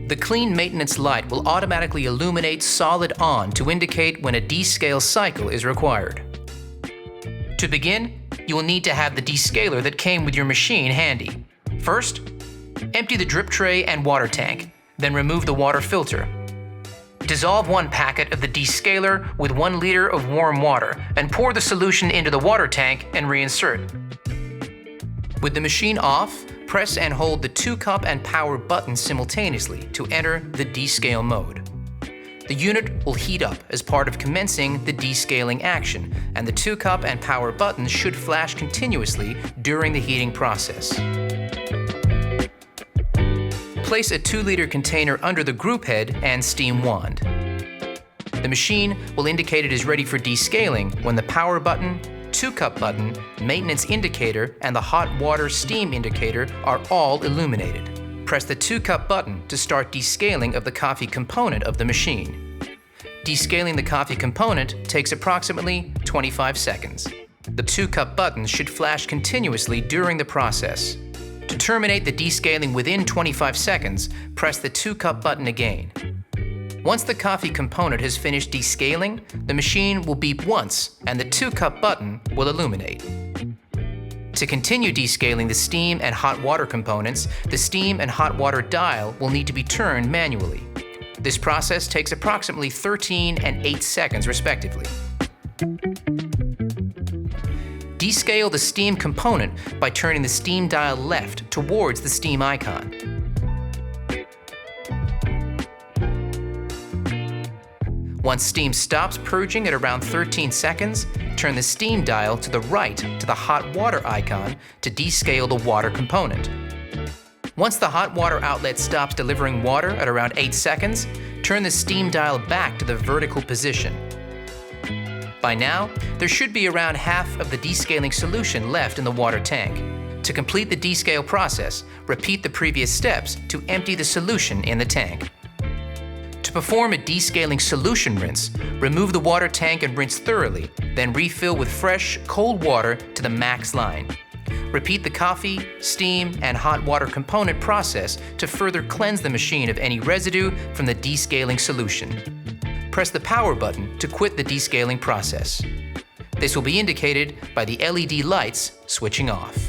The clean maintenance light will automatically illuminate solid on to indicate when a descale cycle is required. To begin, you will need to have the descaler that came with your machine handy. First, empty the drip tray and water tank, then remove the water filter. Dissolve 1 packet of the descaler with 1 liter of warm water and pour the solution into the water tank and reinsert. With the machine off, press and hold the 2-cup and power buttons simultaneously to enter the descale mode. The unit will heat up as part of commencing the descaling action, and the 2-cup and power buttons should flash continuously during the heating process. Place a 2-liter container under the group head and steam wand. The machine will indicate it is ready for descaling when the power button, 2-cup button, maintenance indicator, and the hot water steam indicator are all illuminated. Press the 2-cup button to start descaling of the coffee component of the machine. Descaling the coffee component takes approximately 25 seconds. The 2-cup buttons should flash continuously during the process. To terminate the descaling within 25 seconds, press the 2-cup button again. Once the coffee component has finished descaling, the machine will beep once and the 2-cup button will illuminate. To continue descaling the steam and hot water components, the steam and hot water dial will need to be turned manually. This process takes approximately 13 and 8 seconds respectively. Descale the steam component by turning the steam dial left towards the steam icon. Once steam stops purging at around 13 seconds, turn the steam dial to the right to the hot water icon to descale the water component. Once the hot water outlet stops delivering water at around 8 seconds, turn the steam dial back to the vertical position. By now, there should be around half of the descaling solution left in the water tank. To complete the descale process, repeat the previous steps to empty the solution in the tank. To perform a descaling solution rinse, remove the water tank and rinse thoroughly, then refill with fresh, cold water to the max line. Repeat the coffee, steam, and hot water component process to further cleanse the machine of any residue from the descaling solution. Press the power button to quit the descaling process. This will be indicated by the LED lights switching off.